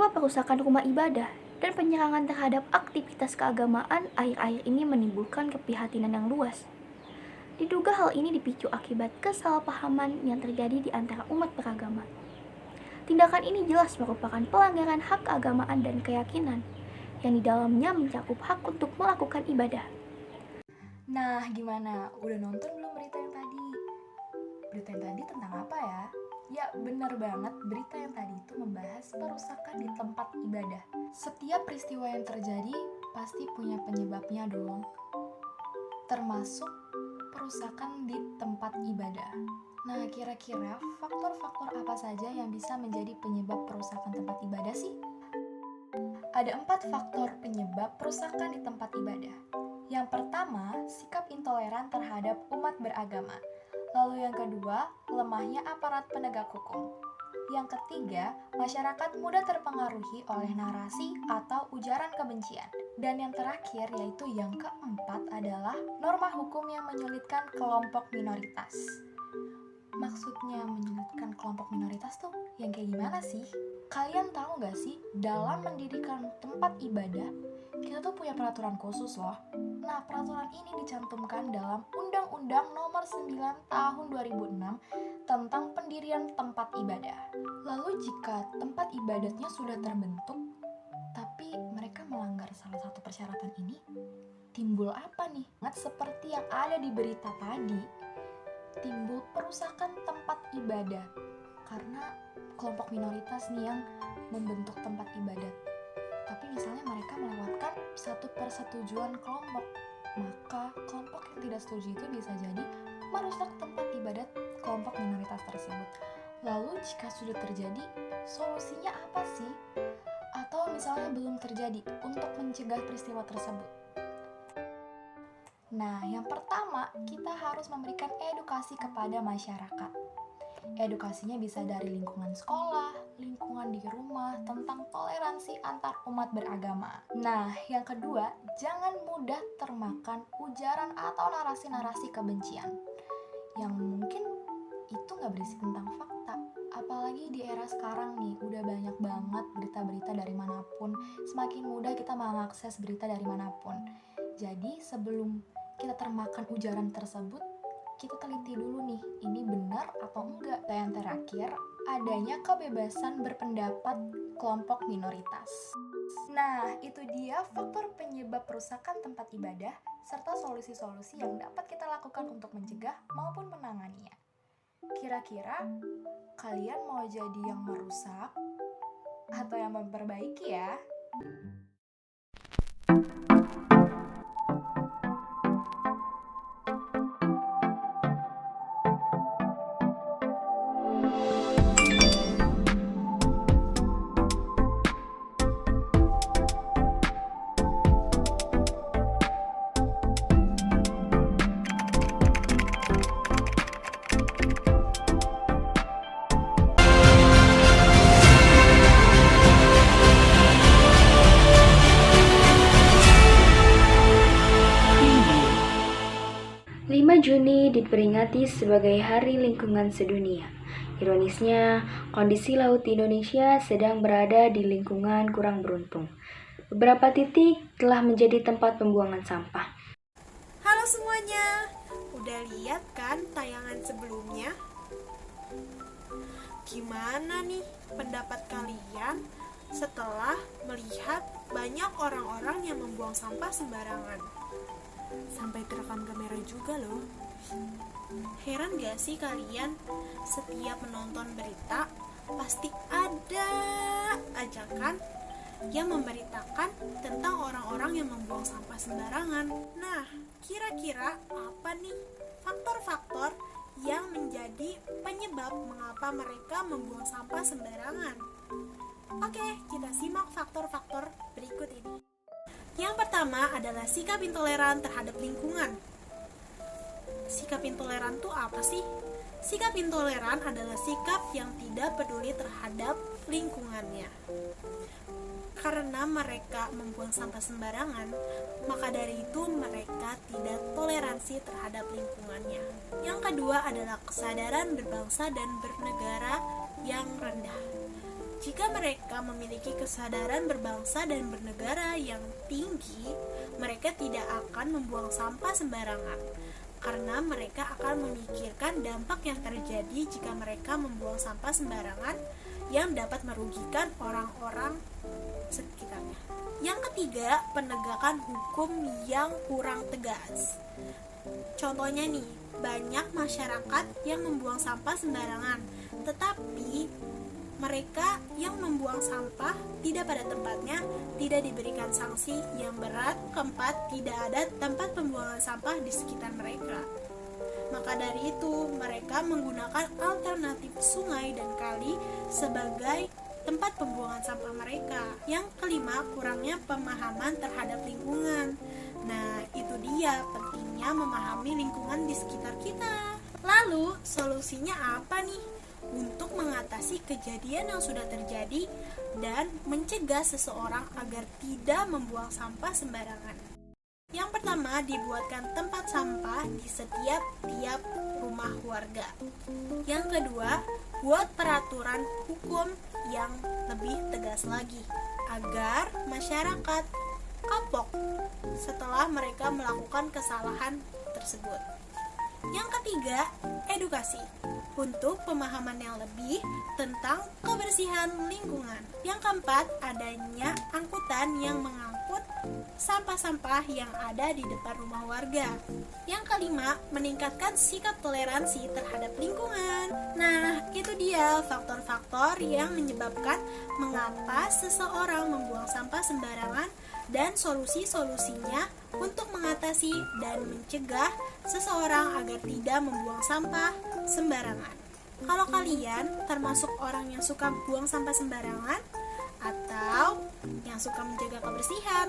Peristiwa perusakan rumah ibadah dan penyerangan terhadap aktivitas keagamaan akhir-akhir ini menimbulkan keprihatinan yang luas. Diduga hal ini dipicu akibat kesalahpahaman yang terjadi di antara umat beragama. Tindakan ini jelas merupakan pelanggaran hak keagamaan dan keyakinan, yang di dalamnya mencakup hak untuk melakukan ibadah. Nah, gimana? Udah nonton belum berita yang tadi? Berita yang tadi tentang apa ya? Ya, benar banget, berita yang tadi itu membahas perusakan di tempat ibadah. Setiap peristiwa yang terjadi pasti punya penyebabnya dong. Termasuk perusakan di tempat ibadah. Nah, kira-kira faktor-faktor apa saja yang bisa menjadi penyebab perusakan tempat ibadah sih? Ada 4 faktor penyebab perusakan di tempat ibadah. Yang pertama, sikap intoleran terhadap umat beragama. Lalu yang kedua, lemahnya aparat penegak hukum. Yang ketiga, masyarakat mudah terpengaruhi oleh narasi atau ujaran kebencian. Dan yang terakhir, yaitu yang keempat adalah norma hukum yang menyulitkan kelompok minoritas. Maksudnya menyulitkan kelompok minoritas tuh yang kayak gimana sih? Kalian tahu gak sih, dalam mendirikan tempat ibadah, kita tuh punya peraturan khusus loh. Nah, peraturan ini dicantumkan dalam Undang-Undang Nomor 9 Tahun 2006 tentang pendirian tempat ibadah. Lalu jika tempat ibadatnya sudah terbentuk, tapi mereka melanggar salah satu persyaratan ini, timbul apa nih? Seperti yang ada di berita tadi, timbul perusakan tempat ibadah karena kelompok minoritas nih yang membentuk tempat ibadat. Tapi misalnya mereka melewatkan satu persetujuan kelompok, maka kelompok yang tidak setuju itu bisa jadi merusak tempat ibadat kelompok minoritas tersebut. Lalu jika sudah terjadi, solusinya apa sih? Atau misalnya belum terjadi untuk mencegah peristiwa tersebut? Nah, yang pertama, kita harus memberikan edukasi kepada masyarakat. Edukasinya bisa dari lingkungan sekolah, lingkungan di rumah, tentang toleransi antar umat beragama. Nah, yang kedua, jangan mudah termakan ujaran atau narasi-narasi kebencian yang mungkin itu nggak berisi tentang fakta. Apalagi di era sekarang nih, udah banyak banget berita-berita dari manapun. Semakin mudah kita mengakses berita dari manapun. Jadi, sebelum kita termakan ujaran tersebut, kita teliti dulu nih, ini benar atau enggak. Dan yang terakhir, adanya kebebasan berpendapat kelompok minoritas. Nah, itu dia faktor penyebab perusakan tempat ibadah, serta solusi-solusi yang dapat kita lakukan untuk mencegah maupun menanganinya. Kira-kira, kalian mau jadi yang merusak atau yang memperbaiki ya? Juni diperingati sebagai Hari Lingkungan Sedunia. Ironisnya, kondisi laut di Indonesia sedang berada di lingkungan kurang beruntung. Beberapa titik telah menjadi tempat pembuangan sampah. Halo semuanya, udah lihat kan tayangan sebelumnya? Gimana nih pendapat kalian setelah melihat banyak orang-orang yang membuang sampah sembarangan? Sampai terekam kamera juga loh. Heran gak sih kalian, setiap menonton berita pasti ada aja kan yang memberitakan tentang orang-orang yang membuang sampah sembarangan. Nah, kira-kira apa nih faktor-faktor yang menjadi penyebab mengapa mereka membuang sampah sembarangan? Oke, kita simak faktor-faktor berikut ini. Yang pertama adalah sikap intoleran terhadap lingkungan. Sikap intoleran itu apa sih? Sikap intoleran adalah sikap yang tidak peduli terhadap lingkungannya. Karena mereka membuang sampah sembarangan, maka dari itu mereka tidak toleransi terhadap lingkungannya. Yang kedua adalah kesadaran berbangsa dan bernegara yang rendah. Jika mereka memiliki kesadaran berbangsa dan bernegara yang tinggi, mereka tidak akan membuang sampah sembarangan, karena mereka akan memikirkan dampak yang terjadi jika mereka membuang sampah sembarangan yang dapat merugikan orang-orang sekitarnya. Yang ketiga, penegakan hukum yang kurang tegas. Contohnya nih, banyak masyarakat yang membuang sampah sembarangan, tetapi mereka yang membuang sampah tidak pada tempatnya tidak diberikan sanksi yang berat. Keempat, tidak ada tempat pembuangan sampah di sekitar mereka. Maka dari itu, mereka menggunakan alternatif sungai dan kali sebagai tempat pembuangan sampah mereka. Yang kelima, kurangnya pemahaman terhadap lingkungan. Nah, itu dia pentingnya memahami lingkungan di sekitar kita. Lalu, solusinya apa nih? Untuk mengatasi kejadian yang sudah terjadi dan mencegah seseorang agar tidak membuang sampah sembarangan. Yang pertama, dibuatkan tempat sampah di setiap tiap rumah warga. Yang kedua, buat peraturan hukum yang lebih tegas lagi agar masyarakat kapok setelah mereka melakukan kesalahan tersebut. Yang ketiga, edukasi untuk pemahaman yang lebih tentang kebersihan lingkungan. Yang keempat, adanya angkutan yang mengangkut sampah-sampah yang ada di depan rumah warga. Yang kelima, meningkatkan sikap toleransi terhadap lingkungan. Nah, itu dia faktor-faktor yang menyebabkan mengapa seseorang membuang sampah sembarangan dan solusi-solusinya untuk mengatasi dan mencegah seseorang agar tidak membuang sampah sembarangan. Kalau kalian termasuk orang yang suka buang sampah sembarangan atau yang suka menjaga kebersihan?